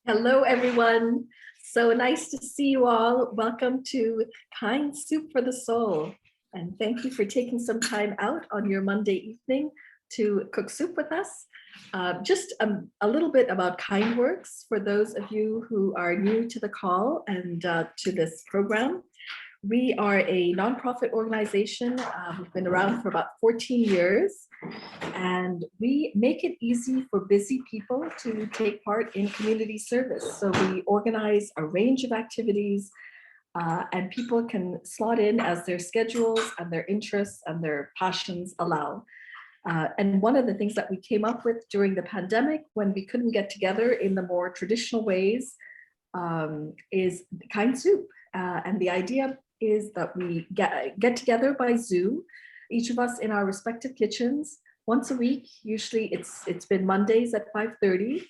Hello, everyone. So nice to see you all. Welcome to Kind Soup for the Soul. And thank you for taking some time out on your Monday evening to cook soup with us. Just a little bit about KindWorks for those of you who are new to the call and to this program. We are a nonprofit organization. We've been around for about 14 years, and we make it easy for busy people to take part in community service. So we organize a range of activities, and people can slot in as their schedules and their interests and their passions allow. And one of the things that we came up with during the pandemic, when we couldn't get together in the more traditional ways, is Kind Soup. And the idea is that we get together by Zoom, each of us in our respective kitchens once a week. Usually it's been Mondays at 5:30,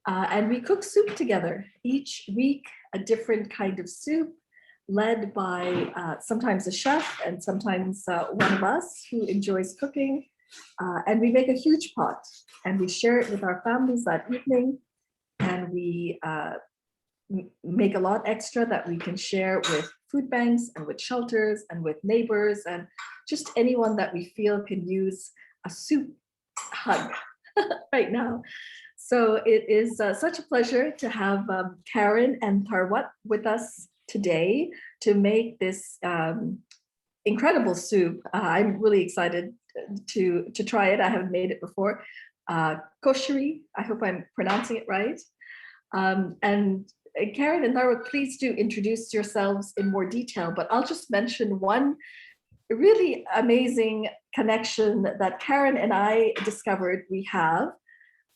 and we cook soup together. Each week, a different kind of soup led by sometimes a chef and sometimes one of us who enjoys cooking. And we make a huge pot and we share it with our families that evening. And we make a lot extra that we can share with food banks and with shelters and with neighbors and just anyone that we feel can use a soup hug right now. So it is such a pleasure to have Karen and Tharwat with us today to make this incredible soup. I'm really excited to try it. I haven't made it before. Koshery, I hope I'm pronouncing it right. And Karen and Tharwat, please do introduce yourselves in more detail, but I'll just mention one really amazing connection that Karen and I discovered we have.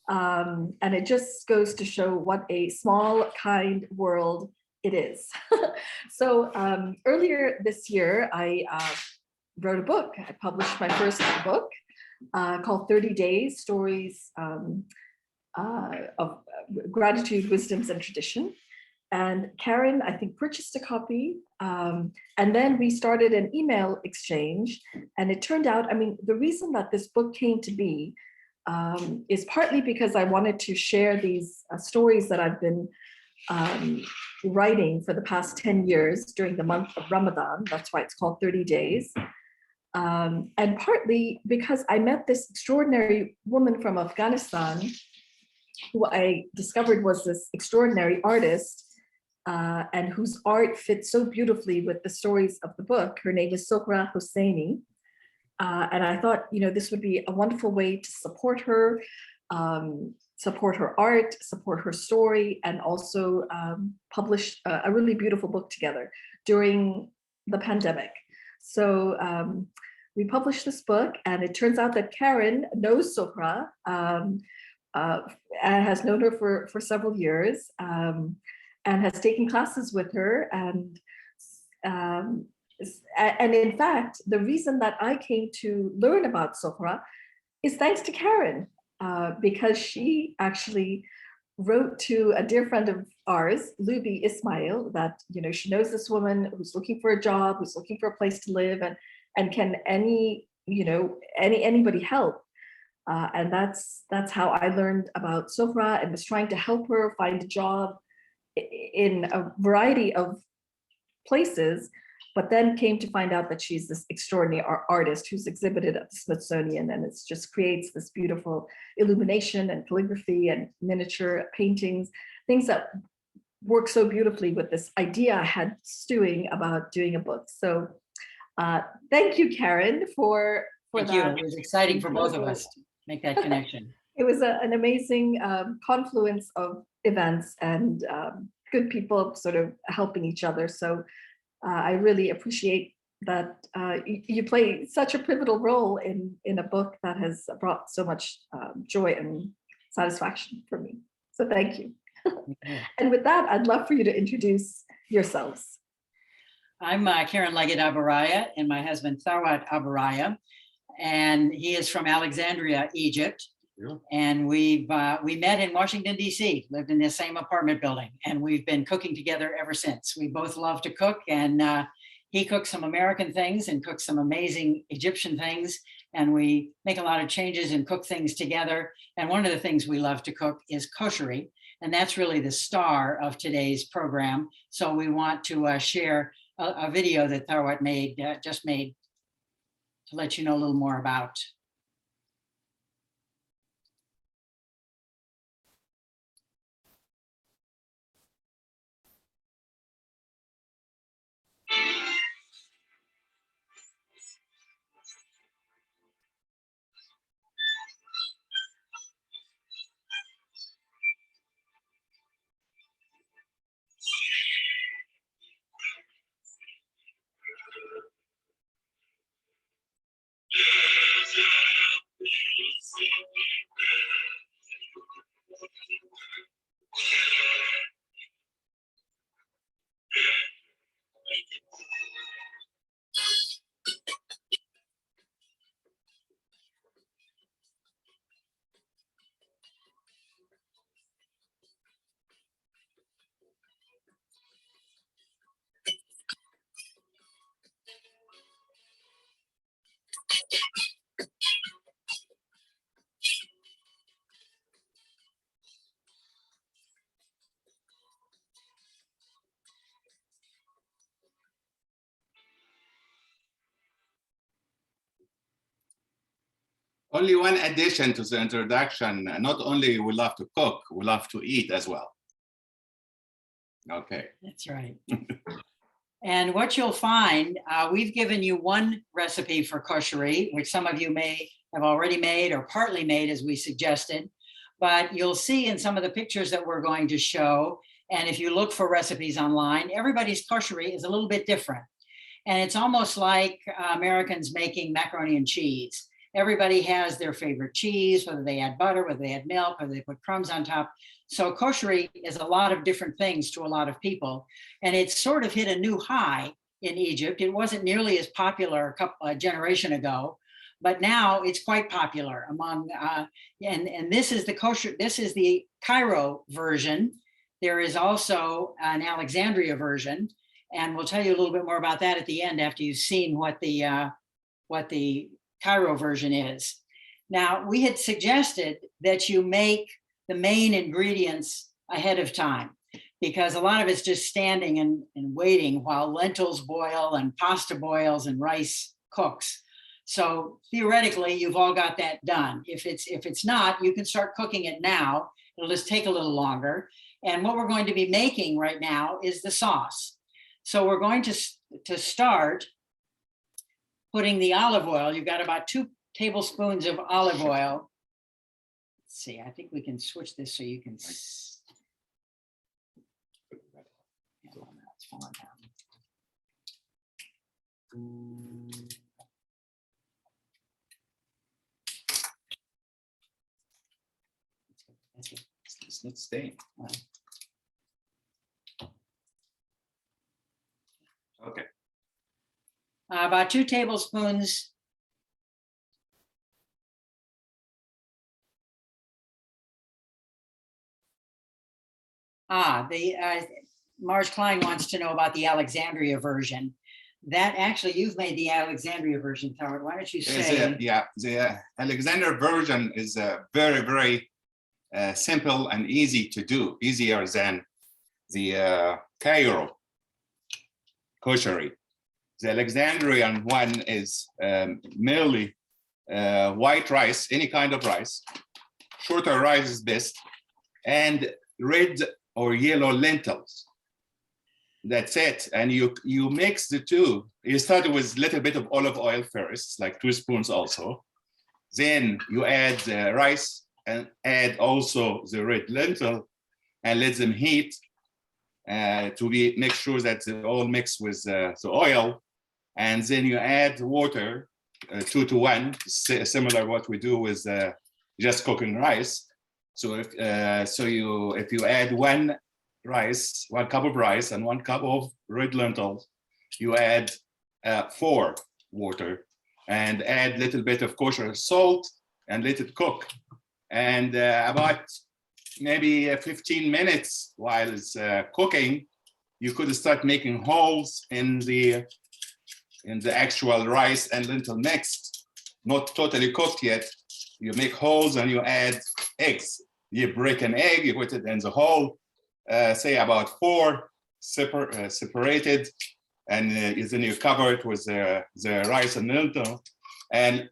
And it just goes to show what a small, kind world it is. So earlier this year, I wrote a book. I published my first book called 30 Days, Stories of Gratitude, Wisdoms, and Tradition. And Karen, I think, purchased a copy. And then we started an email exchange. And it turned out, I mean, the reason that this book came to be is partly because I wanted to share these stories that I've been writing for the past 10 years during the month of Ramadan. That's why it's called 30 Days. And partly because I met this extraordinary woman from Afghanistan who I discovered was this extraordinary artist and whose art fits so beautifully with the stories of the book. Her name is Sohra Hosseini. And I thought, this would be a wonderful way to support her art, support her story, and also publish a really beautiful book together during the pandemic. So we published this book, and it turns out that Karen knows Sohra and has known her for several years and has taken classes with her. And in fact, the reason that I came to learn about Sohra is thanks to Karen, because she actually wrote to a dear friend of ours, Luby Ismail, that she knows this woman who's looking for a job, who's looking for a place to live, and can anybody help? And that's how I learned about Sohra and was trying to help her find a job in a variety of places, but then came to find out that she's this extraordinary artist who's exhibited at the Smithsonian, and it just creates this beautiful illumination and calligraphy and miniature paintings, things that work so beautifully with this idea I had stewing about doing a book. So thank you, Karen, for Thank that. you. It was exciting for both of us to make that connection. It was an amazing confluence of events and good people sort of helping each other. So I really appreciate that you play such a pivotal role in a book that has brought so much joy and satisfaction for me. So thank you. And with that, I'd love for you to introduce yourselves. I'm Karen Leggett Abariah, and my husband Tharwat Abouraya, and he is from Alexandria, Egypt. Yeah. And we met in Washington, D.C., lived in the same apartment building, and we've been cooking together ever since. We both love to cook, and he cooks some American things and cooks some amazing Egyptian things, and we make a lot of changes and cook things together. And one of the things we love to cook is koshery, And that's really the star of today's program. So we want to share a video that Tharwat just made to let you know a little more about. Only one addition to the introduction. Not only we love to cook, we love to eat as well. Okay. That's right. And what you'll find, we've given you one recipe for koshery, which some of you may have already made or partly made as we suggested, but you'll see in some of the pictures that we're going to show, and if you look for recipes online, everybody's koshery is a little bit different. And it's almost like Americans making macaroni and cheese. Everybody has their favorite cheese, whether they add butter, whether they add milk, whether they put crumbs on top. So koshery is a lot of different things to a lot of people. And it's sort of hit a new high in Egypt. It wasn't nearly as popular a generation ago, but now it's quite popular among, and this is the kosher, this is the Cairo version. There is also an Alexandria version, and we'll tell you a little bit more about that at the end after you've seen what the Cairo version is. Now, we had suggested that you make the main ingredients ahead of time, because a lot of it's just standing and waiting while lentils boil and pasta boils and rice cooks. So theoretically, you've all got that done. If it's not, you can start cooking it now. It'll just take a little longer. And what we're going to be making right now is the sauce. So we're going to start putting the olive oil. You've got about 2 tablespoons of olive oil. Let's see, I think we can switch this so you can. Yeah, well, now it's falling down. It's not staying. Okay. About 2 tablespoons. Marge Klein wants to know about the Alexandria version. That actually, you've made the Alexandria version, Tharwat. Why don't you say? The Alexandria version is very, very simple and easy to do, easier than the Cairo koshery. The Alexandrian one is merely white rice, any kind of rice. Shorter rice is best, and red or yellow lentils. That's it. And you mix the two. You start with a little bit of olive oil first, like 2 spoons also. Then you add the rice and add also the red lentil and let them heat to make sure that they all mix with the oil. And then you add water, 2 to 1, similar what we do with just cooking rice. So if you add 1 cup of rice and 1 cup of red lentils, you add 4 water and add a little bit of kosher salt and let it cook. And about maybe 15 minutes while it's cooking, you could start making holes in the actual rice and lentil mix, not totally cooked yet. You make holes and you add eggs You break an egg, you put it in the hole, say about 4 separated, and then you cover it with the rice and lentil, and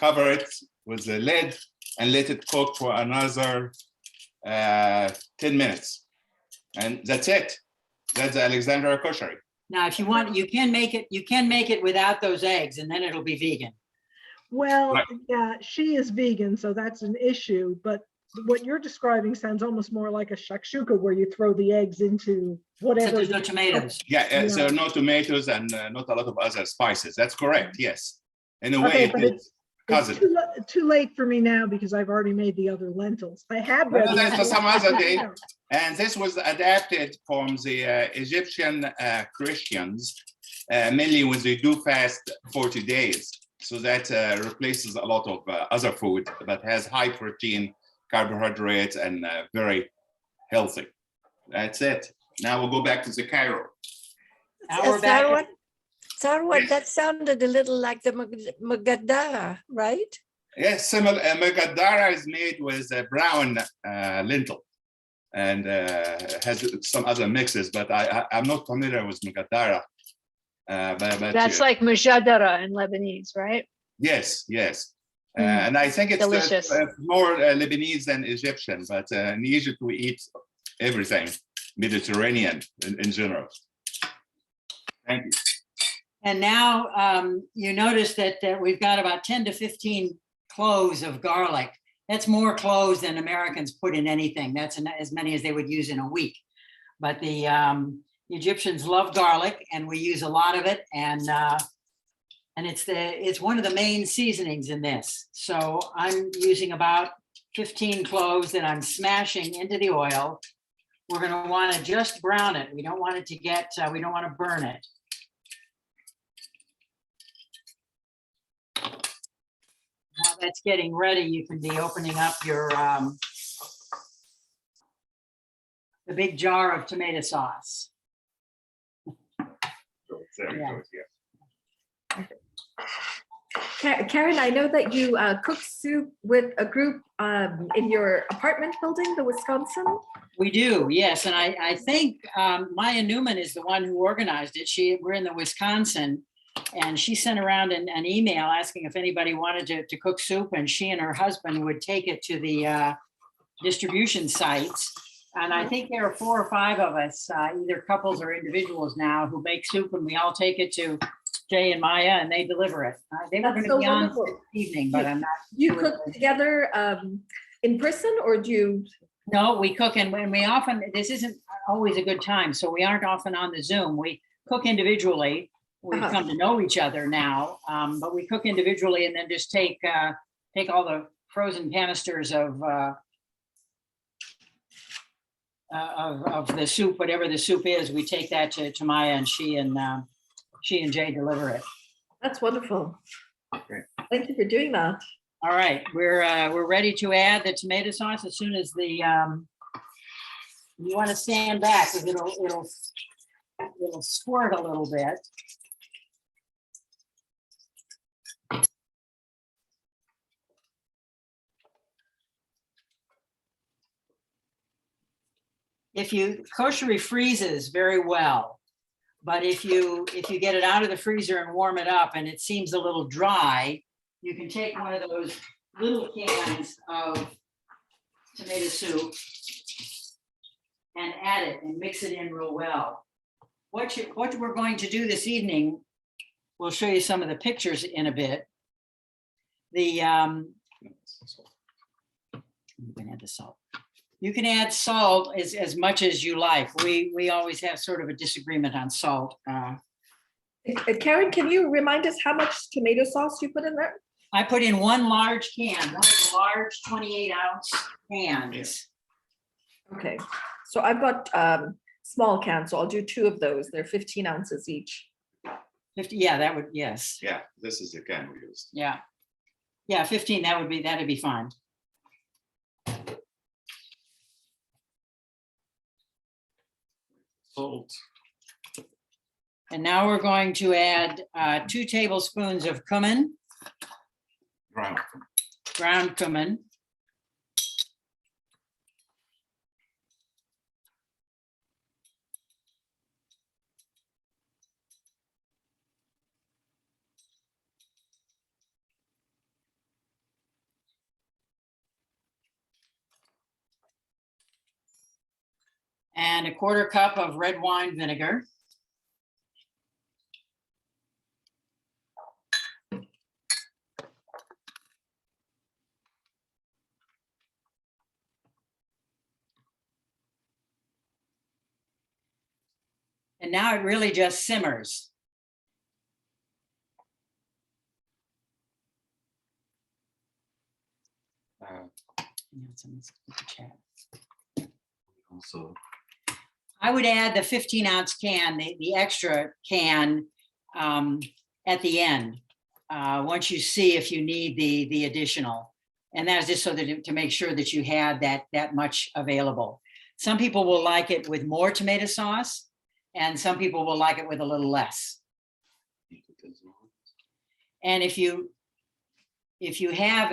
cover it with the lid and let it cook for another 10 minutes. And that's it. That's the Alexandria Koshery. Now, if you want, you can make it without those eggs, and then it'll be vegan. Well, Right. yeah, she is vegan, so that's an issue, but what you're describing sounds almost more like a shakshuka where you throw the eggs into So whatever. there's no tomatoes. Yeah, so Yeah. no tomatoes and not a lot of other spices. That's correct, yes. In a Okay, way, but it it's cousin. too late for me now because I've already made the other lentils. I had No, read. that's for the- some other day. And this was adapted from the Egyptian Christians, mainly when they do fast 40 days. So that replaces a lot of other food that has high protein, carbohydrates, and very healthy. That's it. Now we'll go back to the Cairo. Now we're back. Tharwat, Yes. that sounded a little like the Magadara, right? Yes, similar. Magadara is made with a brown lentil and has some other mixes, but I'm not familiar with Magadara. But That's like mujadara in Lebanese, right? yes, yes. Mm, And I think it's delicious. more Lebanese than Egyptian, but in Egypt we eat everything Mediterranean in general. Thank you. And now you notice that we've got about 10 to 15 cloves of garlic. That's more cloves than Americans put in anything. That's as many as they would use in a week. But the Egyptians love garlic, and we use a lot of it. And it's one of the main seasonings in this. So I'm using about 15 cloves that I'm smashing into the oil. We're going to want to just brown it. We don't want it to get. We don't want to burn it. While that's getting ready, you can be opening up your the big jar of tomato sauce. There you Yeah. go, yeah. Karen, I know that you cook soup with a group in your apartment building, the Wisconsin. We do, yes, and I think Maya Newman is the one who organized it. We're in the Wisconsin, and she sent around an email asking if anybody wanted to cook soup, and she and her husband would take it to the distribution sites. And I think there are 4 or 5 of us, either couples or individuals now, who make soup, and we all take it to Jay and Maya, and they deliver it. They were That's going to so be on wonderful. this evening, but I'm not. You sure. cook together in person, or do you? No, we cook, and when we often, this isn't always a good time, so we aren't often on the Zoom. We cook individually. We've Uh-huh. come to know each other now, but we cook individually and then just take all the frozen canisters of the soup, whatever the soup is. We take that to Maya, and she and Jay deliver it. That's wonderful. Okay. Thank you for doing that. All right, we're ready to add the tomato sauce as soon as the you want to stand back because it'll squirt a little bit. Koshery freezes very well, but if you get it out of the freezer and warm it up and it seems a little dry, you can take one of those little cans of tomato soup and add it and mix it in real well. What we're going to do this evening, we'll show you some of the pictures in a bit. You can add the salt. You can add salt as much as you like. We always have sort of a disagreement on salt. Karen, can you remind us how much tomato sauce you put in there? I put in 1 large can, one of the large 28-ounce cans. Okay, so I've got small cans, so I'll do 2 of those. They're 15 ounces each. 50, yeah, that would, yes. Yeah, this is the can we used. Yeah. Yeah, 15, that'd be fine. Salt. And now we're going to add 2 tablespoons of cumin, Brown. ground cumin. and a 1/4 cup of red wine vinegar. And now it really just simmers. Also, I would add the 15-ounce can, the extra can at the end, once you see if you need the additional. And that's just so that to make sure that you had that much available. Some people will like it with more tomato sauce, and some people will like it with a little less. And if you have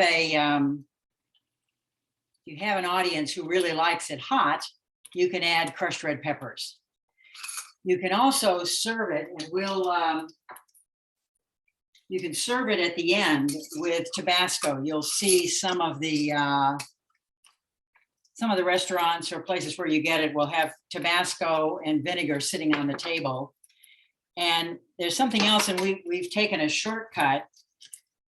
an audience who really likes it hot, you can add crushed red peppers. You can also serve it, and you can serve it at the end with Tabasco. You'll see some of the restaurants or places where you get it will have Tabasco and vinegar sitting on the table. And there's something else, and we've taken a shortcut.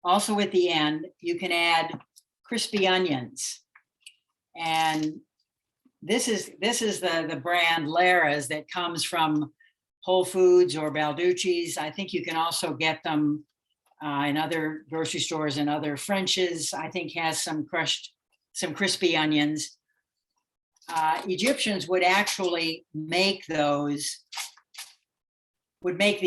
Also at the end, you can add crispy onions. And this is the brand Lara's that comes from Whole Foods or Balducci's. I think you can also get them in other grocery stores, and other French's, I think, has some crispy onions. Egyptians would actually make the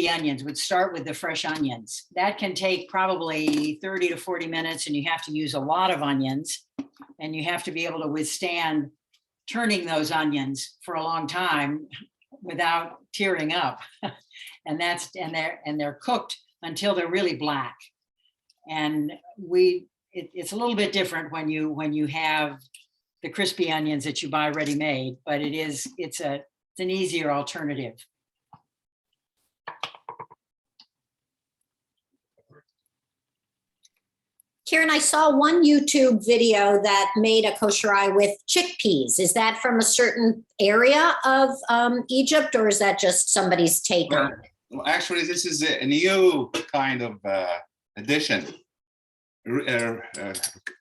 onions, would start with the fresh onions. That can take probably 30 to 40 minutes, and you have to use a lot of onions, and you have to be able to withstand turning those onions for a long time without tearing up. And they're cooked until they're really black. And it's a little bit different when you have the crispy onions that you buy ready-made, but it's an easier alternative. Karen, I saw one YouTube video that made a koshery with chickpeas. Is that from a certain area of Egypt, or is that just somebody's take on it? Well, actually, this is a new kind of addition.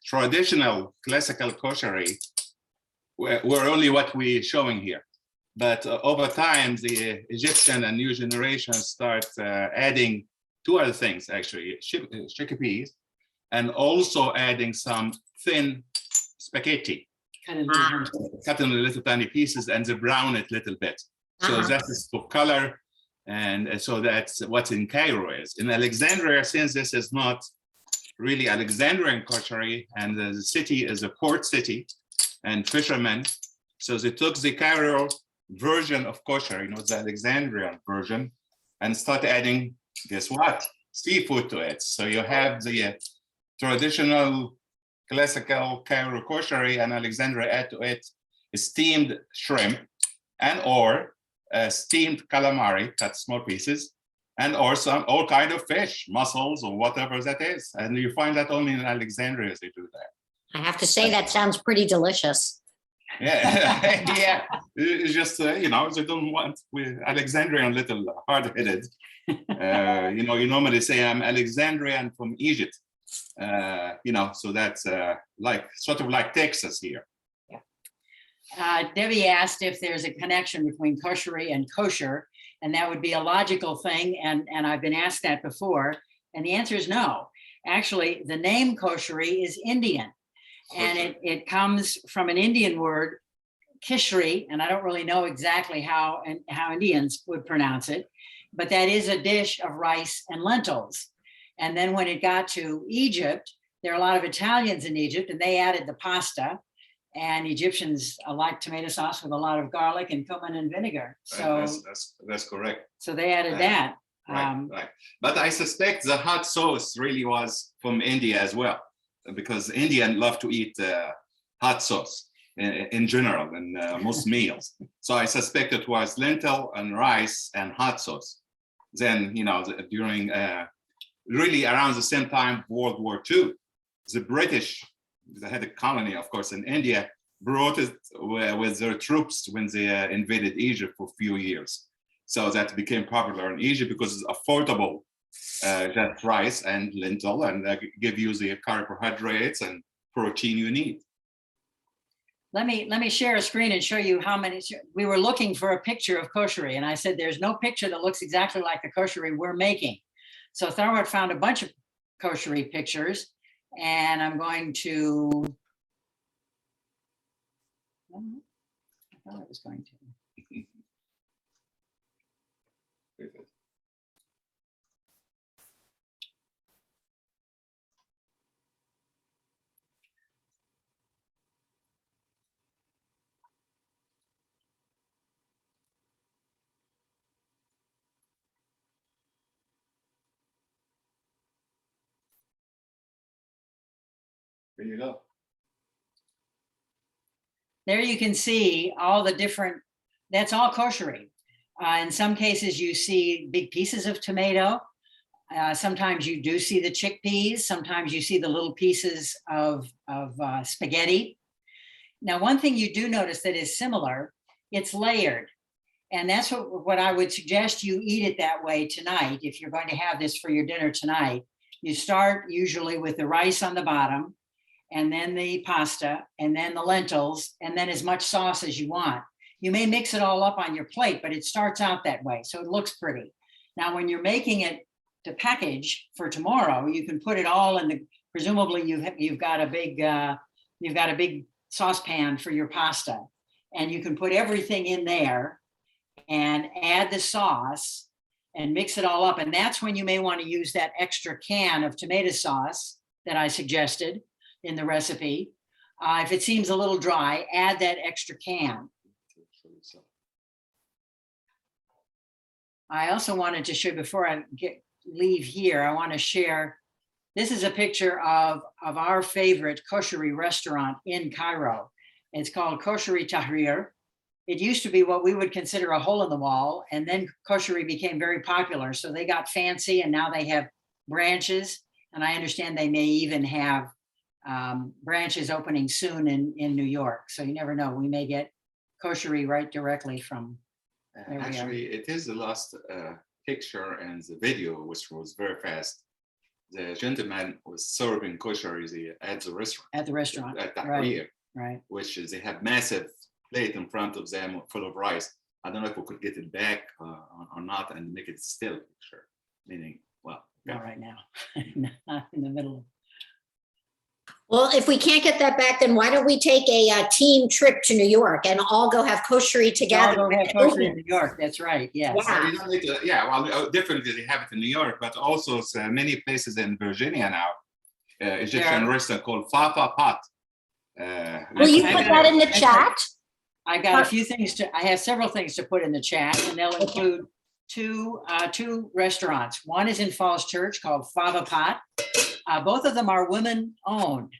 Traditional classical koshery were only what we're showing here. But over time, the Egyptian and new generation start adding 2 other things, actually, chickpeas, and also adding some thin spaghetti, cut in little tiny pieces, and they brown it a little bit. So that is for color, and so that's what in Cairo is. In Alexandria, since this is not really Alexandrian koshery, and the city is a port city and fishermen, so they took the Cairo version of kosher, the Alexandrian version, and start adding, guess what? Seafood to it. So you have the traditional classical Cairo koshery, and Alexandria add to it steamed shrimp and or steamed calamari, cut small pieces, and or all kind of fish, mussels or whatever that is. And you find that only in Alexandria they do that. I have to say that sounds pretty delicious. Yeah, yeah. It's just they don't want with Alexandrian little hard-headed. You normally say I'm Alexandrian from Egypt. So that's sort of like Texas here. Debbie asked if there's a connection between koshery and kosher, and that would be a logical thing. And I've been asked that before, and the answer is no. Actually, the name koshery is Indian, and it comes from an Indian word, kishri, and I don't really know exactly how Indians would pronounce it, but that is a dish of rice and lentils. And then when it got to Egypt, there are a lot of Italians in Egypt, and they added the pasta. And Egyptians like tomato sauce with a lot of garlic and cumin and vinegar. So that's correct. So they added that. Right. But I suspect the hot sauce really was from India as well, because Indians love to eat hot sauce in general in most meals. So I suspect it was lentil and rice and hot sauce. Then, during really around the same time, World War II, the British, they had a colony, of course, in India, brought it with their troops when they invaded Egypt for a few years. So that became popular in Egypt because it's affordable, just rice and lentil, and give you the carbohydrates and protein you need. Let me share a screen and show you how many. We were looking for a picture of koshery, and I said there's no picture that looks exactly like the koshery we're making. So Tharwat found a bunch of koshery pictures, and I'm going to. I thought I was going to. There you go. There you can see all the different, that's all koshery. In some cases, you see big pieces of tomato. Sometimes you do see the chickpeas. Sometimes you see the little pieces of spaghetti. Now, one thing you do notice that is similar, it's layered. And that's what I would suggest you eat it that way tonight. If you're going to have this for your dinner tonight, you start usually with the rice on the bottom, and then the pasta, and then the lentils, and then as much sauce as you want. You may mix it all up on your plate, but it starts out that way, so it looks pretty. Now, when you're making it to package for tomorrow, you can put it all in the, presumably you've got a big saucepan for your pasta, and you can put everything in there and add the sauce and mix it all up. And that's when you may want to use that extra can of tomato sauce that I suggested in the recipe. If it seems a little dry, add that extra can. I also wanted to show, before I leave here, I want to share, this is a picture of our favorite koshery restaurant in Cairo. It's called Koshery Tahrir. It used to be what we would consider a hole in the wall, and then koshery became very popular. So they got fancy, and now they have branches. And I understand they may even have branches opening soon in New York. So you never know, we may get koshery right directly from there. Actually, it is the last picture and the video, which was very fast. The gentleman was serving koshery at the restaurant. At the restaurant, At right, Abariah, right. which is, they have massive plate in front of them full of rice. I don't know if we could get it back or not and make it still picture, meaning, well, Not right now, not in the middle. Well, if we can't get that back, then why don't we take a team trip to New York and all go have koshery together? I'll go have koshery in New York, that's right, yes. Yeah. You don't need to, yeah, well, definitely they have it in New York, but also many places in Virginia now. Egyptian restaurant called Fafa Pot. Will you put that in the chat? I got a few things I have several things to put in the chat, and they'll include two restaurants. One is in Falls Church called Fava Pot. Both of them are women owned.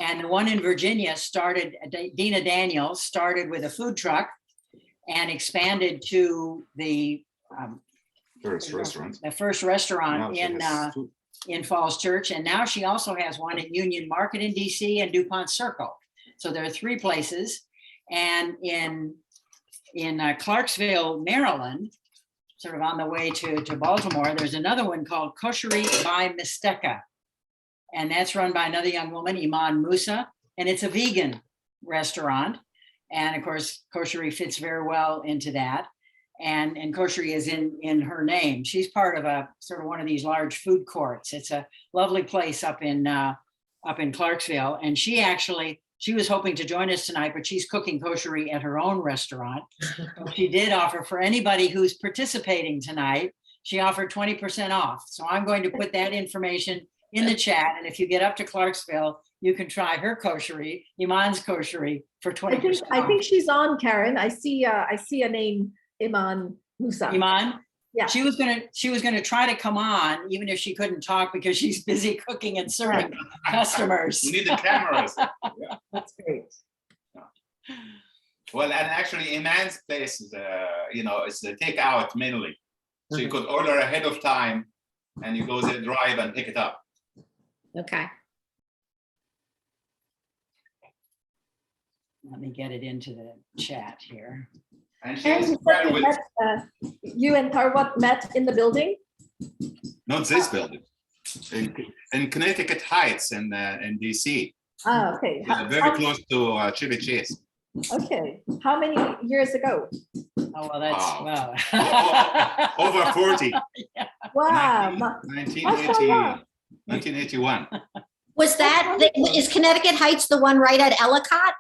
And the one in Virginia started, Dina Daniels started with a food truck and expanded to the first restaurant. The first restaurant Now in Falls Church. And now she also has one at Union Market in DC and DuPont Circle. So there are 3 places. And in Clarksville, Maryland, sort of on the way to Baltimore, there's another one called Koshery by Misteka. And that's run by another young woman, Iman Musa, and it's a vegan restaurant. And of course, koshery fits very well into that. And koshery is in her name. She's part of a sort of one of these large food courts. It's a lovely place up in Clarksville. And she was hoping to join us tonight, but she's cooking koshery at her own restaurant. She did offer, for anybody who's participating tonight, she offered 20% off. So I'm going to put that information in the chat. And if you get up to Clarksville, you can try her koshery, Iman's koshery, for 20% off. I think she's on, Karen. I see a name, Iman Musa. Iman? Yeah. She was gonna try to come on, even if she couldn't talk because she's busy cooking and serving customers. We need the cameras. Yeah. That's great. Well, and actually, Iman's place is, it's a takeout mainly. So you could order ahead of time, and you go there, drive, and pick it up. Okay. Let me get it into the chat here. And And she's you said friend you with, met, you and Tharwat met in the building? not this building, in Connecticut Heights in DC, Ah, okay. very close to Chevy Chase. Okay. How many years ago? Oh, well, that's, Wow. wow. Over 40. Wow. 1981. Was that, is Connecticut Heights the one right at Ellicott?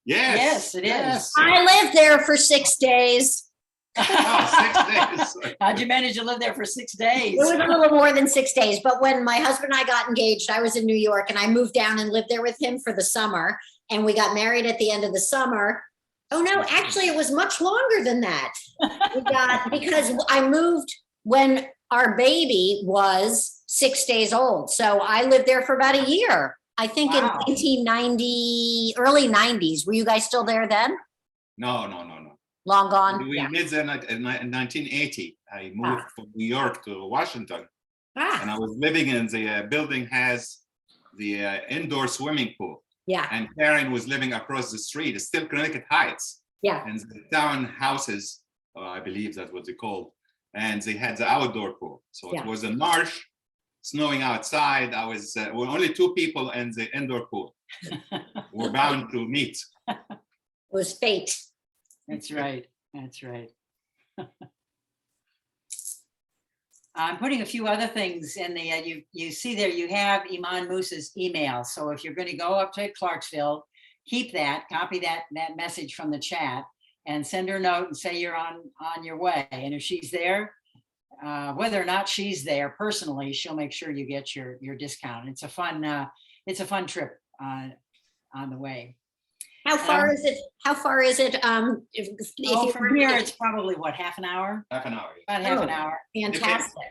Yes. Yes, it is. yes. I lived there for 6 days. Oh, 6 days. How'd you manage to live there for 6 days? It was a little more than 6 days, but when my husband and I got engaged, I was in New York and I moved down and lived there with him for the summer. And we got married at the end of the summer. Oh no, actually it was much longer than that. Because I moved when our baby was 6 days old. So I lived there for about a year. I think Wow. in 1990, early 90s. Were you guys still there then? No. Long gone? We Yeah. lived there in 1980. I moved from New York to Washington, and Ah, I was living in the building has the indoor swimming pool. yeah, And Karen was living across the street. It's still Connecticut Heights, yeah. and the town houses, I believe that's what they called. And they had the outdoor pool. So Yeah. it was in March, snowing outside. I was well, only 2 people in the indoor pool. We're bound to meet. It was fate. That's right. That's right. I'm putting a few other things in the, you see there, you have Iman Moose's email. So if you're going to go up to Clarksville, keep that, copy that message from the chat and send her a note and say you're on your way. And if she's there, whether or not she's there personally, she'll make sure you get your discount. It's a fun trip on the way. How far is it? How far is it? If you From were- here, it's probably what, half an hour? Half an hour. About half an Oh. hour. Fantastic.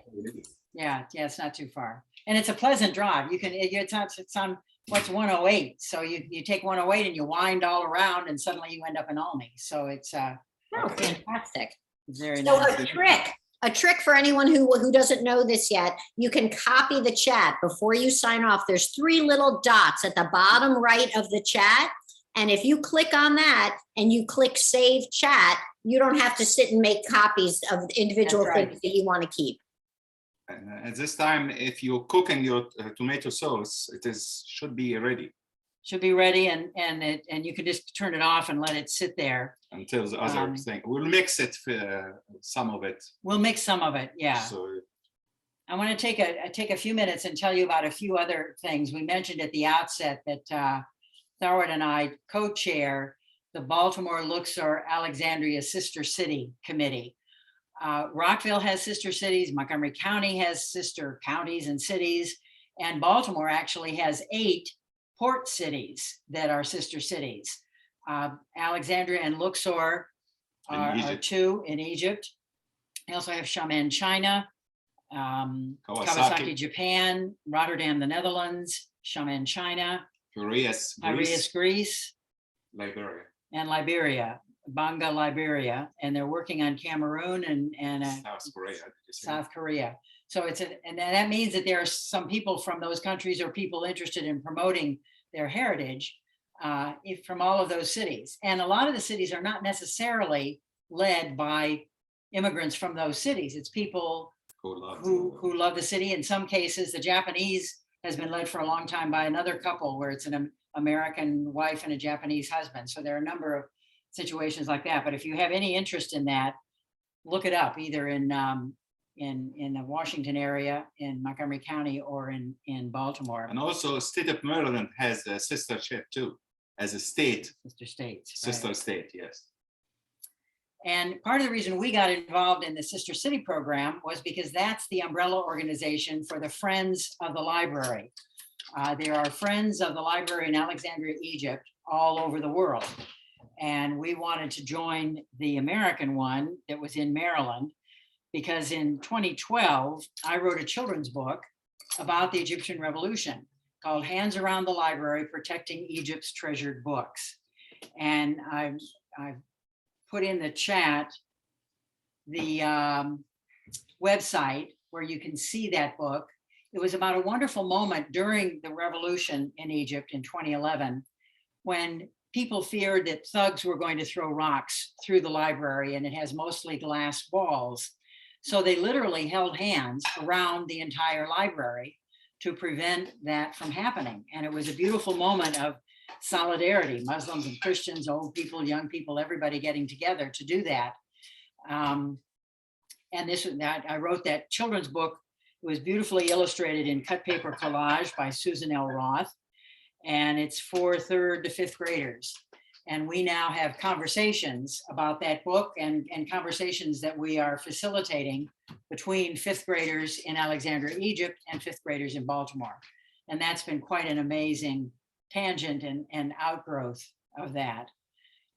Yeah, it's not too far. And it's a pleasant drive. You can, it's on what's 108. So you take 108 and you wind all around and suddenly you end up in Almy. So it's Oh, fantastic. very So nice. a trick for anyone who doesn't know this yet, you can copy the chat before you sign off. There's 3 little dots at the bottom right of the chat. And if you click on that and you click save chat, you don't have to sit and make copies of individual That's right. things that you want to keep. And at this time, if you're cooking your tomato sauce, should be ready Should be ready and you can just turn it off and let it sit there. until the other thing. We'll mix it, some of it. We'll mix some of it. Yeah. So I want to take a few minutes and tell you about a few other things. We mentioned at the outset that Tharwat and I co-chair the Baltimore-Luxor Alexandria Sister City Committee. Rockville has sister cities, Montgomery County has sister counties and cities, and Baltimore actually has 8 port cities that are sister cities. Alexandria and Luxor are 2 in Egypt. We also have Xiamen, China, Kawasaki, Japan, Rotterdam, the Netherlands, Xiamen, China, Piraeus, Greece, Liberia. and Liberia, Banga, Liberia, and they're working on Cameroon and South Korea. South Korea. So and that means that there are some people from those countries or people interested in promoting their heritage from all of those cities. And a lot of the cities are not necessarily led by immigrants from those cities. It's people who love the city. In some cases, the Japanese has been led for a long time by another couple where it's an American wife and a Japanese husband. So there are a number of situations like that. But if you have any interest in that, look it up either in the Washington area, in Montgomery County, or in Baltimore. And also, state of Maryland has a sistership too, as a state. Sister states. Sister right. state, yes. And part of the reason we got involved in the Sister City program was because that's the umbrella organization for the Friends of the Library. There are Friends of the Library in Alexandria, Egypt, all over the world. And we wanted to join the American one that was in Maryland, because in 2012, I wrote a children's book about the Egyptian Revolution called Hands Around the Library, Protecting Egypt's Treasured Books. And I've put in the chat the website where you can see that book. It was about a wonderful moment during the revolution in Egypt in 2011, when people feared that thugs were going to throw rocks through the library, and it has mostly glass walls. So they literally held hands around the entire library to prevent that from happening. And it was a beautiful moment of solidarity, Muslims and Christians, old people, young people, everybody getting together to do that. And I wrote that children's book. It was beautifully illustrated in cut paper collage by Susan L. Roth. And it's for 3rd to 5th graders. And we now have conversations about that book and conversations that we are facilitating between 5th graders in Alexandria, Egypt and 5th graders in Baltimore. And that's been quite an amazing tangent and outgrowth of that.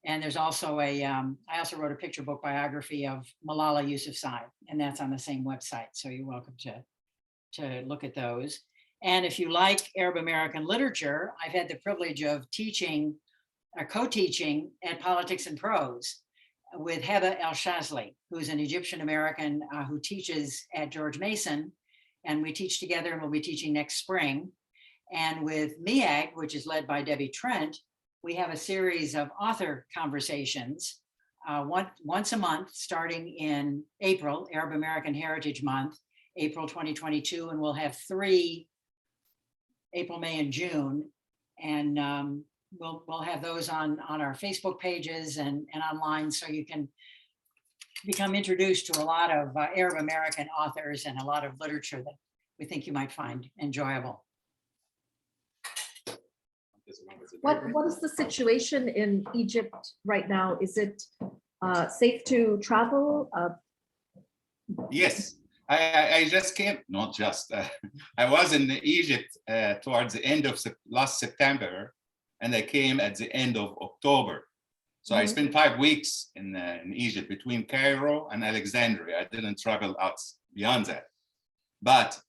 And there's also I also wrote a picture book biography of Malala Yousafzai, and that's on the same website. So you're welcome to look at those. And if you like Arab American literature, I've had the privilege of teaching or co-teaching at Politics and Prose with Heba El Shazli, who's an Egyptian American who teaches at George Mason. And we teach together, and we'll be teaching next spring. And with MEAG, which is led by Debbie Trent, we have a series of author conversations once a month, starting in April, Arab American Heritage Month, April 2022, and we'll have 3 April, May, and June. And we'll have those on our Facebook pages and online, so you can become introduced to a lot of Arab American authors and a lot of literature that we think you might find enjoyable. What is the situation in Egypt right now? Is it safe to travel? Yes, I just came, not just, I was in Egypt towards the end of last September, and I came at the end of October. So I spent 5 weeks in Egypt between Cairo and Alexandria. I didn't travel out beyond that. But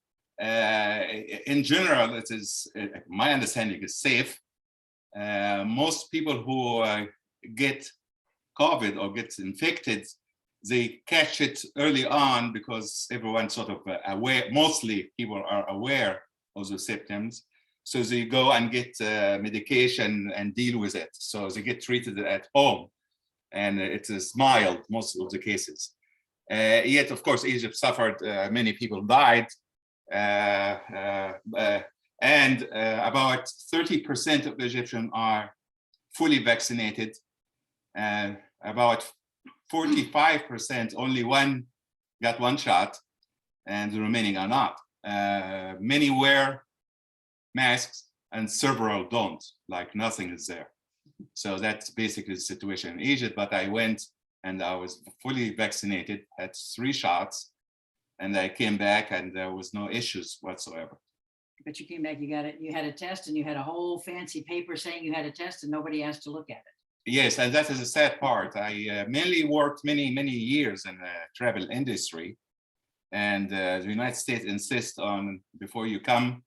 in general, it is, my understanding is safe. Most people who get COVID or get infected, they catch it early on because everyone's sort of aware, mostly people are aware of the symptoms. So they go and get medication and deal with it. So they get treated at home, and it is mild, most of the cases. Yet, of course, Egypt suffered, many people died. And about 30% of the Egyptians are fully vaccinated, and about 45%, only got one shot, and the remaining are not. Many wear masks and several don't, like nothing is there. So that's basically the situation in Egypt. But I went and I was fully vaccinated, had 3 shots, and I came back and there was no issues whatsoever. But you came back, you had a test, and you had a whole fancy paper saying you had a test, and nobody asked to look at it. Yes, and that is a sad part. I mainly worked many years in the travel industry, and the United States insists on, before you come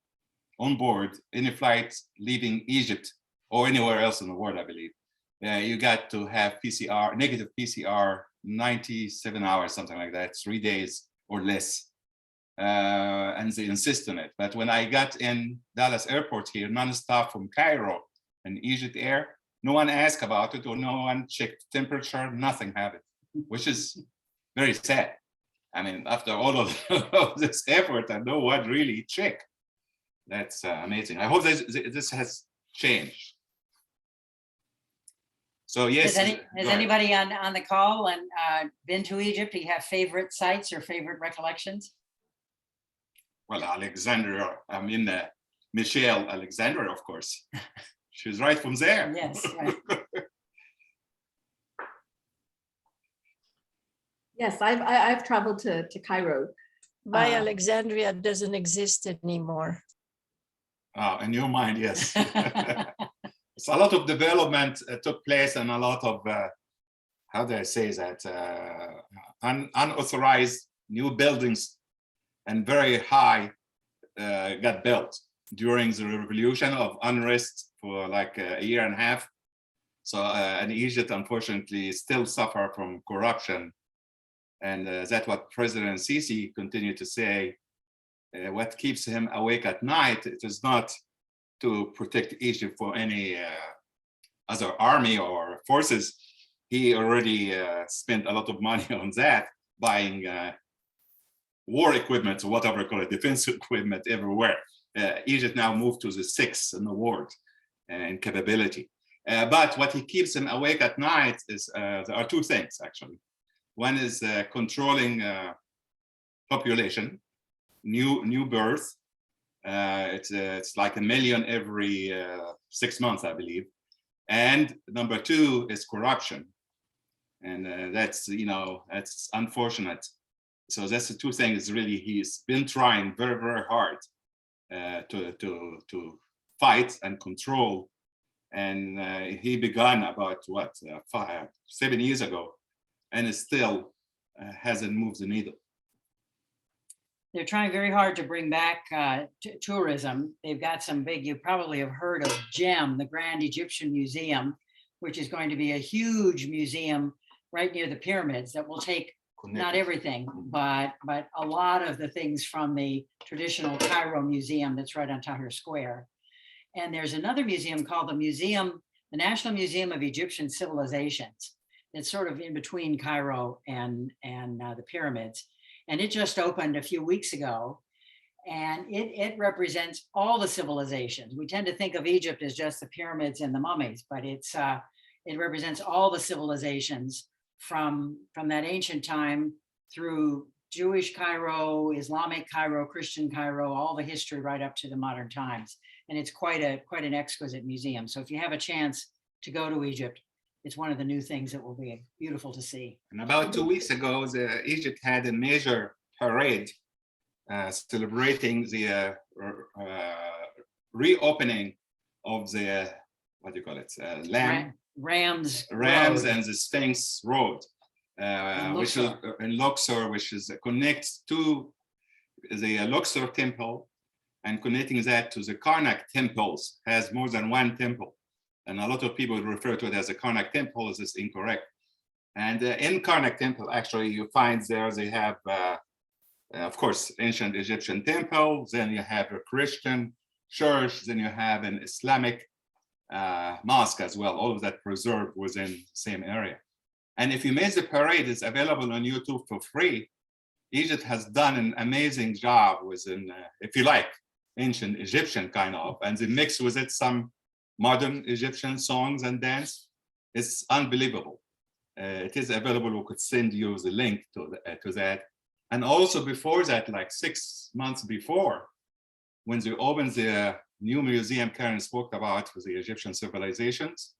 on board any flight leaving Egypt or anywhere else in the world, I believe, you got to have PCR, negative PCR, 97 hours, something like that, 3 days or less. And they insist on it. But when I got in Dallas airport here, non-stop from Cairo and Egypt Air, no one asked about it, or no one checked temperature, nothing happened, which is very sad. I mean, after all of this effort, and no one really checked. That's amazing. I hope this has changed. So yes. Has anybody on the call and been to Egypt? Do you have favorite sites or favorite recollections? Well, Alexandria, I mean, Michelle Alexandria, of course. She's right from there. Yes. Right. Yes, I've traveled to Cairo. My Alexandria doesn't exist anymore. Oh, in your mind, yes. So a lot of development took place, and a lot of, how do I say that, unauthorized new buildings and very high got built during the revolution of unrest for like a year and a half. So and Egypt, unfortunately, still suffer from corruption. And that's what President Sisi continued to say. What keeps him awake at night, it is not to protect Egypt for any other army or forces, he already spent a lot of money on that, buying war equipment, or whatever you call it, defense equipment everywhere. Egypt now moved to the 6th in the world in capability. But what he keeps him awake at night is, there are two things actually. One is controlling population, new birth. It's like 1 million every 6 months, I believe. And number two is corruption. And that's, that's unfortunate. So that's the two things really he's been trying very, very hard to fight and control. And he began about 7 years ago, and it still hasn't moved the needle. They're trying very hard to bring back tourism. They've got some big, you probably have heard of GEM, the Grand Egyptian Museum, which is going to be a huge museum right near the pyramids that will take not everything, but a lot of the things from the traditional Cairo museum that's right on Tahrir Square. And there's another museum called the National Museum of Egyptian Civilizations. It's sort of in between Cairo and the pyramids. And it just opened a few weeks ago. And it represents all the civilizations. We tend to think of Egypt as just the pyramids and the mummies, but it represents all the civilizations from that ancient time through Jewish Cairo, Islamic Cairo, Christian Cairo, all the history right up to the modern times. And it's quite an exquisite museum. So if you have a chance to go to Egypt, it's one of the new things that will be beautiful to see. And about 2 weeks ago, Egypt had a major parade celebrating the reopening of the, what do you call it, Rams Rams Road. and the Sphinx Road, which is in Luxor, which is connects to the Luxor temple and connecting that to the Karnak temples, has more than one temple. And a lot of people refer to it as a Karnak temple. This is incorrect. And in Karnak temple, actually, you find they have, of course, ancient Egyptian temple. Then you have a Christian church. Then you have an Islamic mosque as well. All of that preserved within the same area. And if you miss the parade, it's available on YouTube for free. Egypt has done an amazing job within, if you like, ancient Egyptian kind of, and they mix with it some modern Egyptian songs and dance. It's unbelievable. It is available. We could send you the link to that. And also before that, like 6 months before, when they opened the new museum Karen spoke about for the Egyptian civilizations,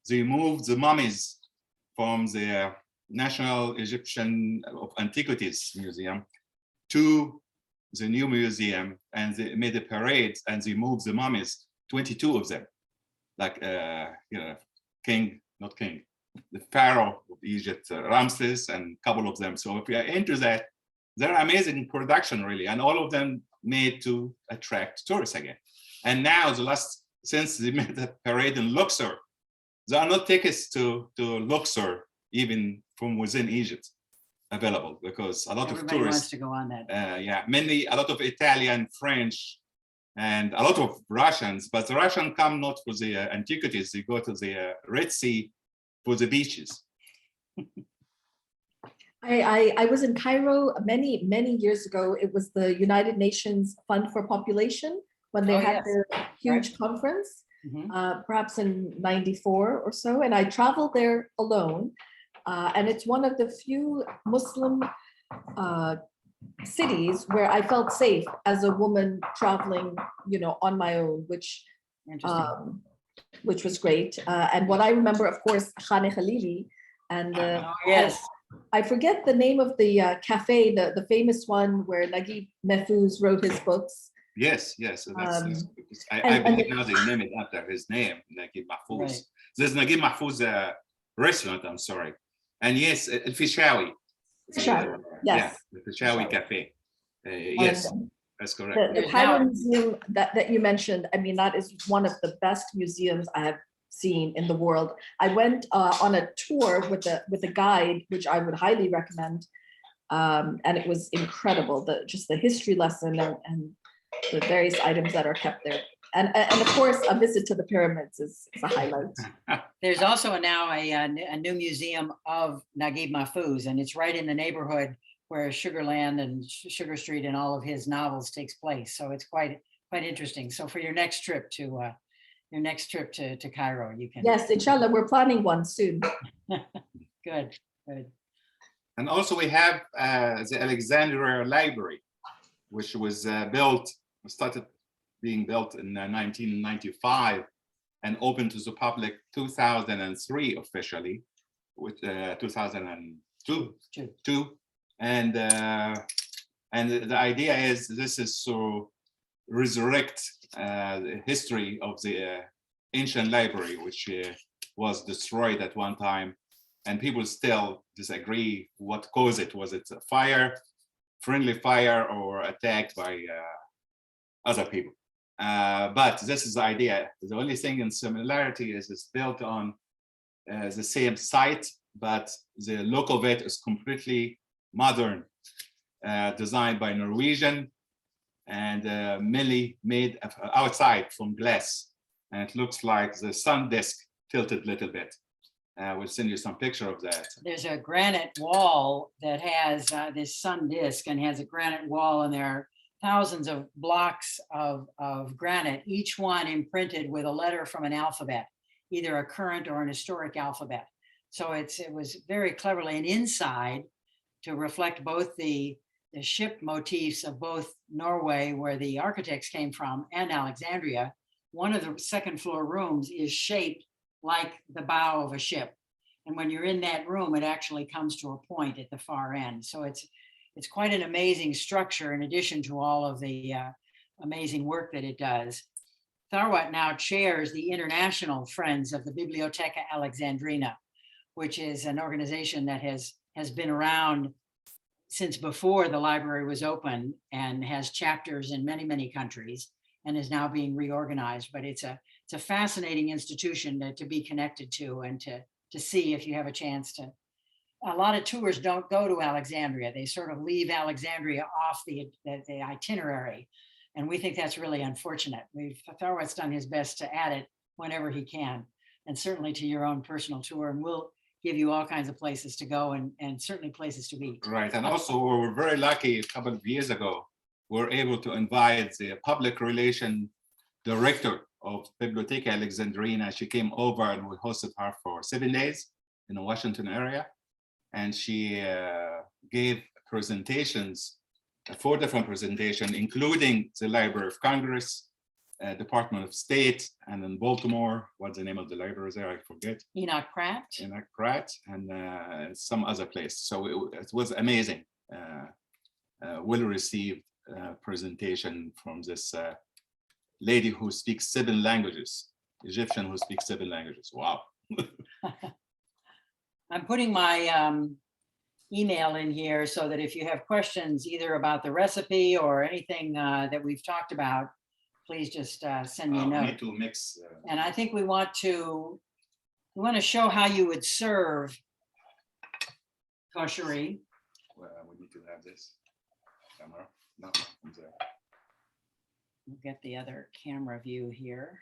they moved the mummies from the National Egyptian of Antiquities Museum to the new museum, and they made a parade and they moved the mummies, 22 of them, like the pharaoh of Egypt, Ramses, and a couple of them. So if you are into that, they're amazing production really, and all of them made to attract tourists again. And now since they made the parade in Luxor, there are no tickets to Luxor even from within Egypt available, because a lot Everybody of tourists wants to go on that. a lot of Italian, French, and a lot of Russians, but the Russians come not for the antiquities, they go to the Red Sea for the beaches. I was in Cairo many years ago. It was the United Nations Fund for Population when they had their huge conference, perhaps in '94 or so. And I traveled there alone. And it's one of the few Muslim cities where I felt safe as a woman traveling, on my own, which was great. And what I remember, of course, Khan Khalili, and I forget the name of the cafe, the famous one where Naguib Mahfouz wrote his books. Yes. So I believe now they name it after his name, Naguib Mahfouz. Right. There's Naguib Mahfouz restaurant, I'm sorry. And yes, El Fishawi. Yes. Yeah, the Fishawi Cafe. Yes, that's correct. The Cairo Museum that you mentioned, I mean, that is one of the best museums I have seen in the world. I went on a tour with a guide, which I would highly recommend. And it was incredible, just the history lesson and the various items that are kept there. And of course, a visit to the pyramids is a highlight. There's also now a new museum of Naguib Mahfouz, and it's right in the neighborhood where Sugarland and Sugar Street and all of his novels takes place. So it's quite interesting. So for your next trip to Cairo, you can. Yes, inshallah, we're planning one soon. Good. And also we have the Alexandria Library, which was started being built in 1995 and opened to the public 2003 officially, with 2002. And the idea is this is to resurrect the history of the ancient library, which was destroyed at one time, and people still disagree what caused it. Was it a fire, friendly fire, or attacked by other people? But this is the idea. The only thing in similarity is it's built on the same site, but the look of it is completely modern, designed by Norwegian and mainly made outside from glass. And it looks like the sun disk tilted a little bit. We'll send you some picture of that. There's a granite wall that has this sun disk and has a granite wall, and there are thousands of blocks of granite, each one imprinted with a letter from an alphabet, either a current or an historic alphabet. So it was very cleverly, and inside, to reflect both the ship motifs of both Norway, where the architects came from, and Alexandria, one of the second floor rooms is shaped like the bow of a ship. And when you're in that room, it actually comes to a point at the far end. So it's quite an amazing structure, in addition to all of the amazing work that it does. Tharwat now chairs the International Friends of the Bibliotheca Alexandrina, which is an organization that has been around since before the library was open and has chapters in many, many countries and is now being reorganized. But it's a fascinating institution to be connected to and to see if you have a chance to. A lot of tours don't go to Alexandria. They sort of leave Alexandria off the itinerary. And we think that's really unfortunate. Tharwat's done his best to add it whenever he can, and certainly to your own personal tour. And we'll give you all kinds of places to go and certainly places to eat. Right, and also we were very lucky a couple of years ago, we were able to invite the public relation director of Bibliotheca Alexandrina. She came over and we hosted her for 7 days in the Washington area. And she gave presentations, 4 different presentations, including the Library of Congress, Department of State, and in Baltimore, what's the name of the library there? I forget. Enoch Pratt. Enoch Pratt, and some other place. So it was amazing. Well-received presentation from this lady who speaks 7 languages, Egyptian who speaks 7 languages. Wow. I'm putting my email in here so that if you have questions either about the recipe or anything that we've talked about, please just send me a note. We need to mix. And I think we want to show how you would serve koshery. Well, we need to have this camera. No, there. We'll get the other camera view here.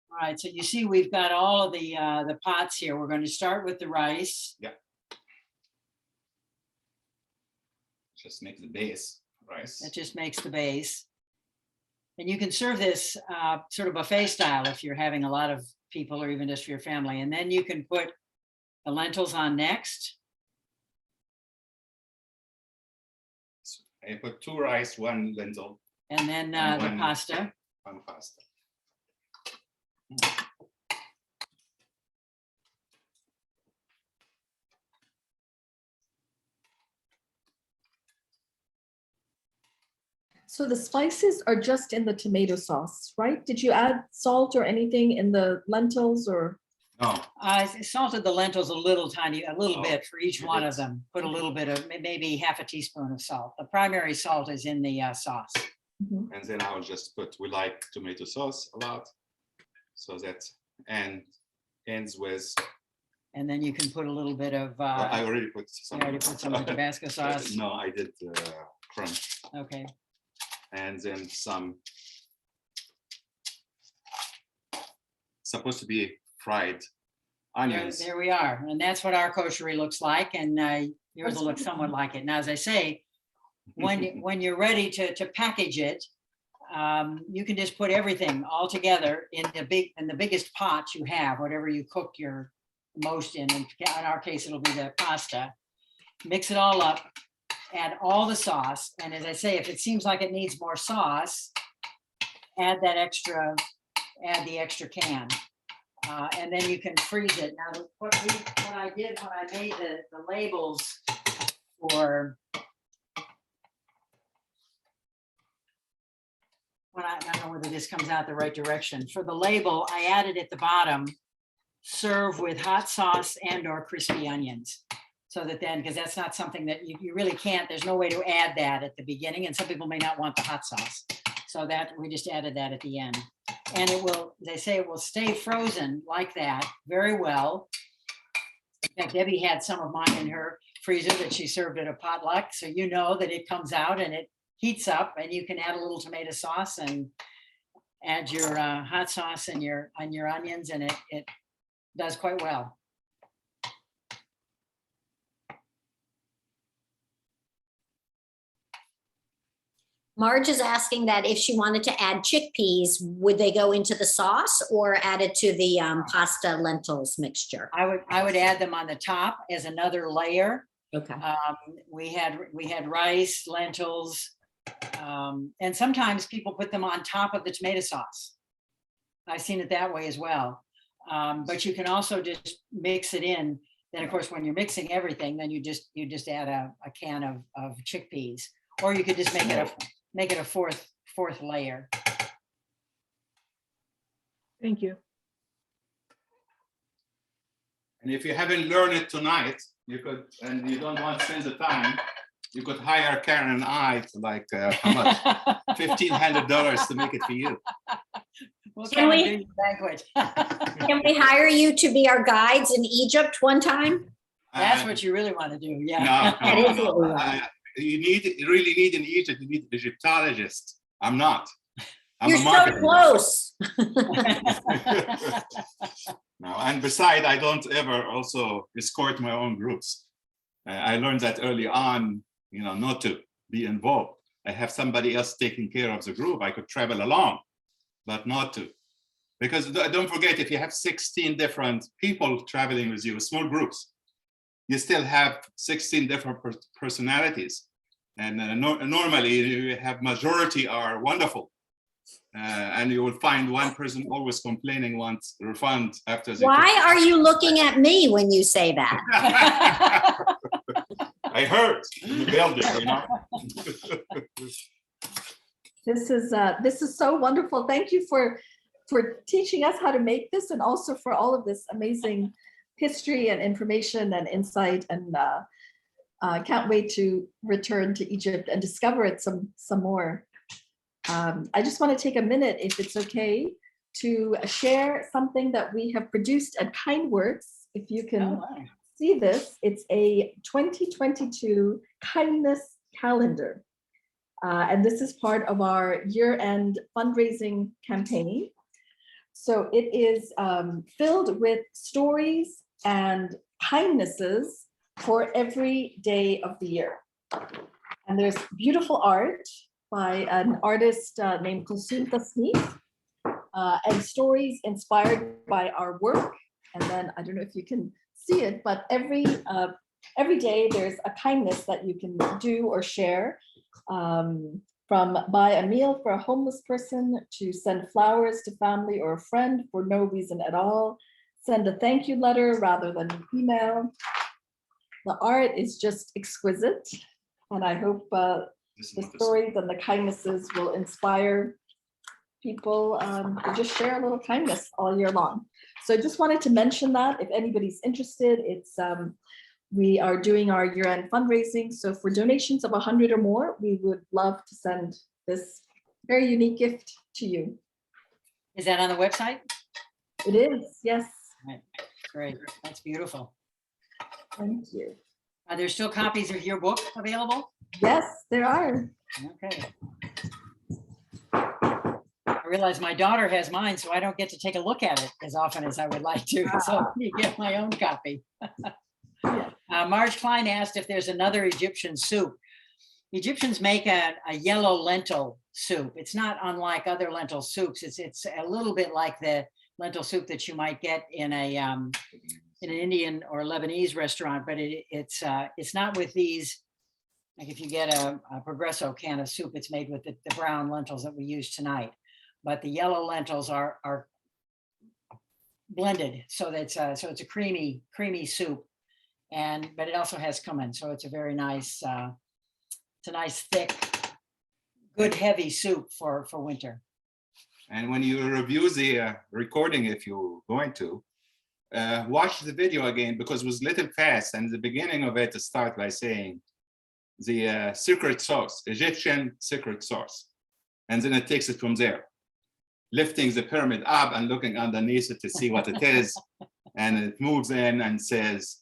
All right, so you see we've got all of the pots here. We're going to start with the rice. Yeah. Just make the base rice. That just makes the base. And you can serve this sort of buffet style if you're having a lot of people or even just for your family. And then you can put the lentils on next. I put 2 rice, 1 lentil. And then the pasta. 1 pasta. So the spices are just in the tomato sauce, right? Did you add salt or anything in the lentils or? No. I salted the lentils a little bit for each you one did. of them. Put a little bit of, maybe half a teaspoon of salt. The primary salt is in the sauce. Mhm. And then I'll just put, we like tomato sauce a lot. So that ends with And then you can put a little bit of, I you already put some. already put some of the Tabasco sauce. No, I did crunch Okay. and then some. Supposed to be fried There, onions. there we are. And that's what our koshery looks like. And yours will look somewhat like it. Now, as I say, when you're ready to package it, you can just put everything all together in the biggest pot you have, whatever you cook your most in. In our case, it'll be the pasta. Mix it all up, add all the sauce. And as I say, if it seems like it needs more sauce, add the extra can. And then you can freeze it. Now, what I did when I made the labels for, I don't know whether this comes out the right direction. For the label, I added at the bottom, serve with hot sauce and or crispy onions. So that then, because that's not something that you really can't, there's no way to add that at the beginning. And some people may not want the hot sauce. So that we just added that at the end. And it will, they say it will stay frozen like that very well. In fact, Debbie had some of mine in her freezer that she served at a potluck. So you know that it comes out and it heats up and you can add a little tomato sauce and add your hot sauce and your onions, and it does quite well. Marge is asking that if she wanted to add chickpeas, would they go into the sauce or added to the pasta lentils mixture? I would add them on the top as another layer. Okay. We had rice, lentils, and sometimes people put them on top of the tomato sauce. I've seen it that way as well. But you can also just mix it in. Then of course, when you're mixing everything, then you just add a can of chickpeas, or you could just make it a fourth layer. Thank you. And if you haven't learned it tonight, you could, and you don't want to spend the time, you could hire Karen and I to like, how much? $1,500 to make it for you. We'll Can come we- and do your banquet. Can we hire you to be our guides in Egypt one time? That's what you really want to do, yeah. That is what we want. You really need in Egypt, you need an Egyptologist. I'm not. I'm You're a so marketer. close. No, and besides, I don't ever also escort my own groups. I learned that early on, not to be involved. I have somebody else taking care of the group. I could travel along, but not to. Because don't forget, if you have 16 different people traveling with you, small groups, you still have 16 different personalities. And normally you have majority are wonderful. And you will find one person always complaining, wants refund after the. Why are you looking at me when you say that? I heard in the building, This is so wonderful. Thank you for teaching us how to make this, and also for all of this amazing history and information and insight. And can't wait to return to Egypt and discover it some more. I just want to take a minute, if it's okay, to share something that we have produced at KindWorks. If you can see this, it's a 2022 kindness calendar. And this is part of our year-end fundraising campaign. So it is filled with stories and kindnesses for every day of the year. And there's beautiful art by an artist named Koshery, and stories inspired by our work. And then I don't know if you can see it, but every day there's a kindness that you can do or share, from buy a meal for a homeless person, to send flowers to family or a friend for no reason at all, send a thank you letter rather than an email. The art is just exquisite, and I hope the stories and the kindnesses will inspire people to just share a little kindness all year long. So I just wanted to mention that if anybody's interested, it's we are doing our year-end fundraising. So for donations of 100 or more, we would love to send this very unique gift to you. Is that on the website? It is, yes. great. That's beautiful. Thank you. Are there still copies of your book available? Yes, there are. Okay. I realize my daughter has mine, so I don't get to take a look at it as often as I would like to. So you get my own copy. Marge Klein asked if there's another Egyptian soup. Egyptians make a yellow lentil soup. It's not unlike other lentil soups. It's a little bit like the lentil soup that you might get in an Indian or Lebanese restaurant, but it's not with these. Like if you get a Progresso can of soup, it's made with the brown lentils that we use tonight. But the yellow lentils are blended, so that's so it's a creamy soup, but it also has cumin, so it's a very nice. It's a nice thick, good heavy soup for winter. And when you review the recording, if you're going to, watch the video again, because it was a little fast, and the beginning of it to start by saying the secret sauce, Egyptian secret sauce. And then it takes it from there, lifting the pyramid up and looking underneath it to see what it is. And it moves in and says,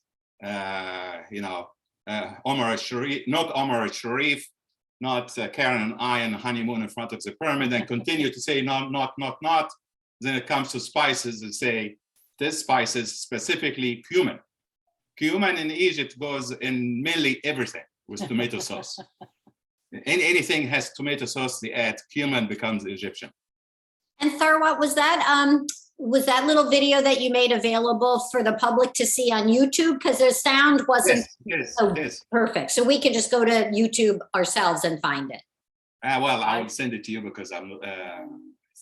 Omar al-Sharif, not Omar al-Sharif, not Karen and I on a honeymoon in front of the pyramid, and continue to say, no, not. Then it comes to spices and say, this spice is specifically cumin. Cumin in Egypt goes in mainly everything with tomato sauce. Anything has tomato sauce, they add cumin, becomes Egyptian. And Tharwat, was that little video that you made available for the public to see on YouTube? Because the sound wasn't Yes. perfect. So we can just go to YouTube ourselves and find it. Well, I will send it to you because I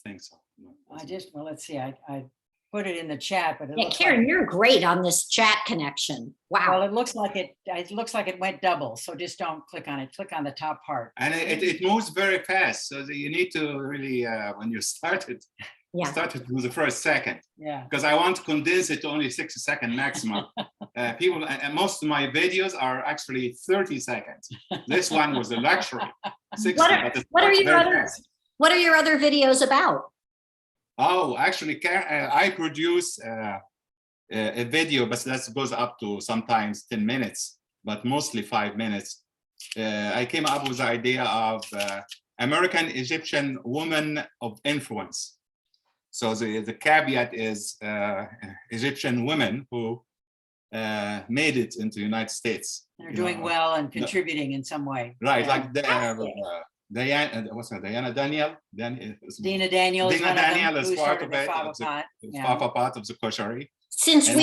think so. Well, let's see. I put it in the chat, but it Yeah, looks Karen, like, you're great on this chat connection. well, Wow. it looks like it went double. So just don't click on it. Click on the top part. And it moves very fast, so that you need to really, when you start it with the first second. Yeah. Because I want to condense it to only 60 seconds maximum. People, and most of my videos are actually 30 seconds. This one was a luxury. 60, What are your other videos about? Oh, actually, I produce a video, but that goes up to sometimes 10 minutes, but mostly 5 minutes. I came up with the idea of American Egyptian woman of influence. So the caveat is Egyptian women who made it into the United States. They're doing well and contributing in some way. Right, Yeah. like Diana, what's her? Diana Daniel? Dina Daniels. Dina one of them, Daniel is who part started of the it. Fava It's Pot. Fava Pot of the Koshery. Since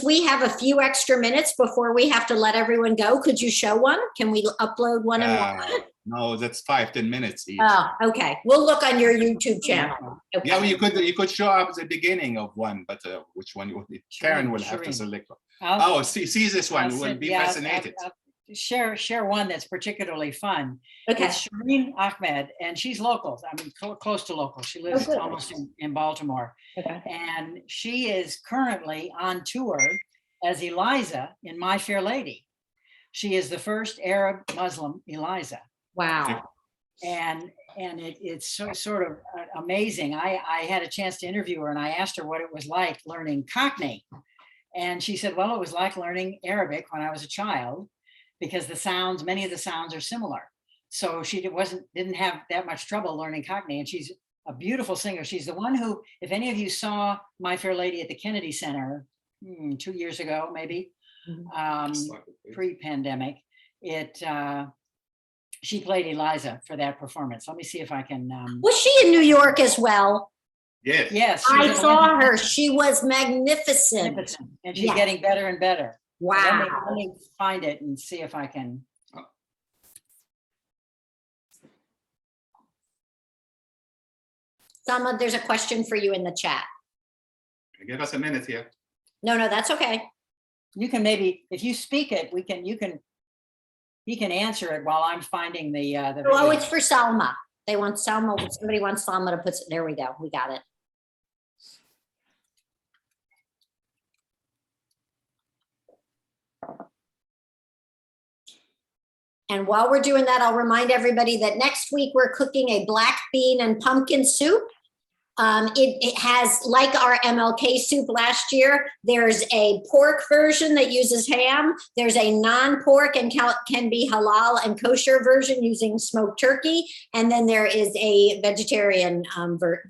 we have a few extra minutes before we have to let everyone go, could you show one? Can we upload one in one? No, that's 5-10 minutes each. Oh, okay. We'll look on your YouTube channel. Okay. Yeah, well, you could show up the beginning of one, but which one Karen will have to select. Oh, see this one. Will be fascinated. I'll share one that's particularly fun. Okay. It's Shireen Ahmed, and she's local. I mean, close to local. She lives good. almost in Baltimore. Okay. And she is currently on tour as Eliza in My Fair Lady. She is the first Arab Muslim Eliza. Wow. And it's sort of amazing. I had a chance to interview her, and I asked her what it was like learning Cockney. And she said, well, it was like learning Arabic when I was a child, because many of the sounds are similar. So she didn't have that much trouble learning Cockney, and she's a beautiful singer. She's the one who, if any of you saw My Fair Lady at the Kennedy Center 2 years ago, maybe, pre-pandemic, she played Eliza for that performance. Let me see if I can. Was she in New York as well? Yes. Yes. I saw her. She was magnificent. And she's getting better and better. Wow. Let me find it and see if I can. Sama, there's a question for you in the chat. Give us a minute here. No, that's okay. You can maybe, if you speak it, he can answer it while I'm finding the Oh, video. it's for Salma. Somebody wants Salma to put, there we go. We got it. And while we're doing that, I'll remind everybody that next week we're cooking a black bean and pumpkin soup. It has, like our MLK soup last year, there's a pork version that uses ham. There's a non-pork and can be halal and kosher version using smoked turkey. And then there is a vegetarian,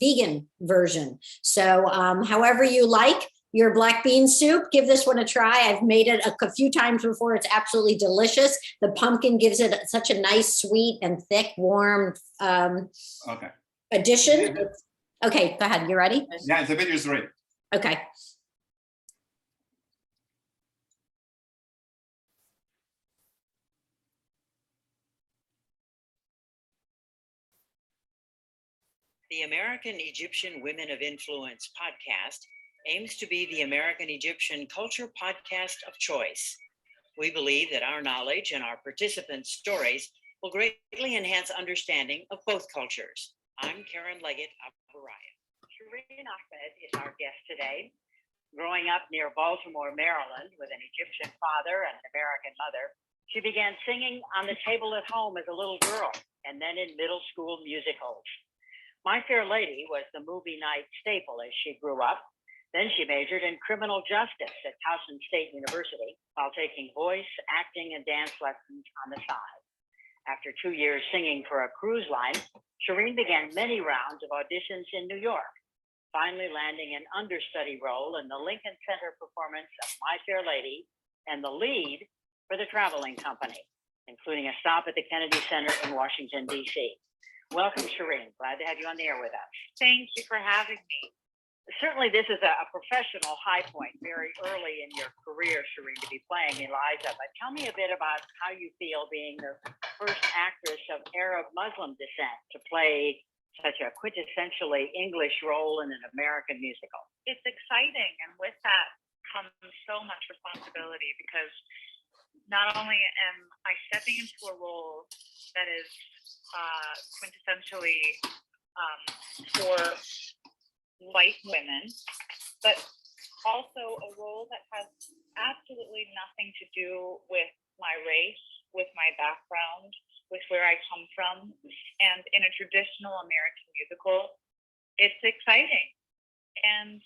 vegan version. So however you like your black bean soup, give this one a try. I've made it a few times before. It's absolutely delicious. The pumpkin gives it such a nice, sweet and thick, warm Okay. addition. Okay, go ahead. You ready? Yeah, the video is ready. Okay. The American Egyptian Women of Influence podcast aims to be the American Egyptian culture podcast of choice. We believe that our knowledge and our participants' stories will greatly enhance understanding of both cultures. I'm Karen Leggett, Abariah. Shireen Ahmed is our guest today. Growing up near Baltimore, Maryland, with an Egyptian father and an American mother, she began singing on the table at home as a little girl, and then in middle school musicals. My Fair Lady was the movie night staple as she grew up. Then she majored in criminal justice at Towson State University while taking voice, acting, and dance lessons on the side. After 2 years singing for a cruise line, Shireen began many rounds of auditions in New York, finally landing an understudy role in the Lincoln Center performance of My Fair Lady and the lead for the traveling company, including a stop at the Kennedy Center in Washington, D.C. Welcome, Shireen. Glad to have you on the air with us. Thank you for having me. Certainly, this is a professional high point very early in your career, Shireen, to be playing Eliza. But tell me a bit about how you feel being the first actress of Arab Muslim descent to play such a quintessentially English role in an American musical. It's exciting, and with that comes so much responsibility because not only am I stepping into a role that is quintessentially for white women, but also a role that has absolutely nothing to do with my race, with my background, with where I come from. And in a traditional American musical, it's exciting. And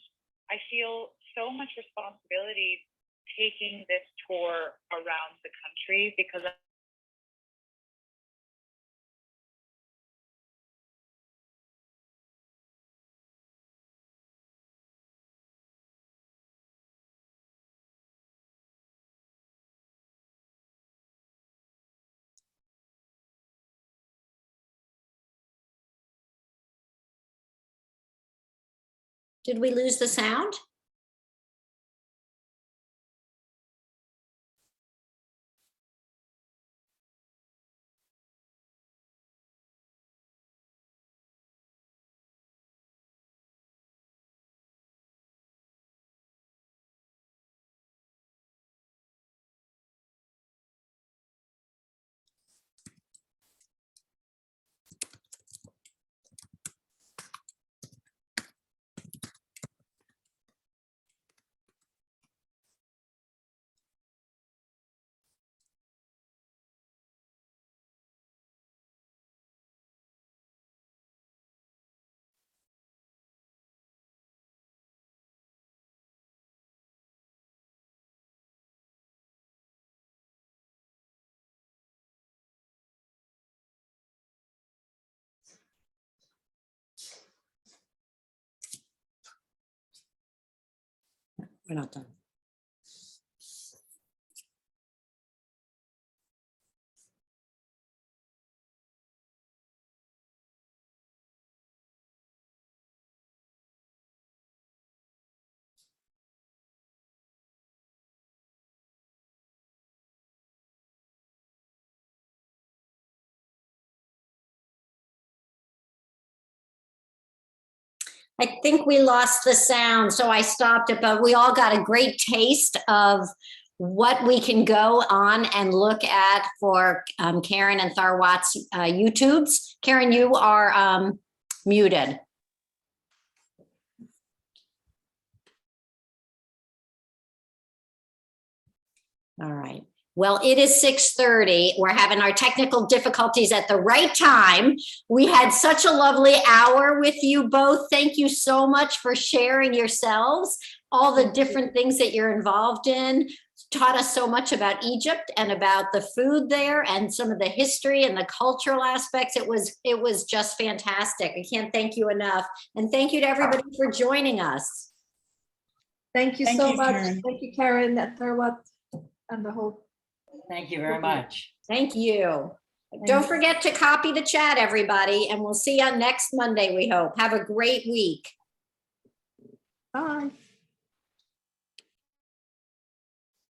I feel so much responsibility taking this tour around the country because Did we lose the sound? We're not done. I think we lost the sound, so I stopped it, but we all got a great taste of what we can go on and look at for Karen and Tharwat's YouTubes. Karen, you are muted. All right. Well, it is 6:30. We're having our technical difficulties at the right time. We had such a lovely hour with you both. Thank you so much for sharing yourselves, all the different things that you're involved in. Taught us so much about Egypt and about the food there and some of the history and the cultural aspects. It was just fantastic. I can't thank you enough. And thank you to everybody for joining us. Thank you Thank so you, much. Karen. Thank you, Karen, at Tharwat, and the whole. Thank you very much. Thank you. Don't you. forget to copy the chat, everybody, and we'll see you on next Monday, we hope. Have a great week. Bye.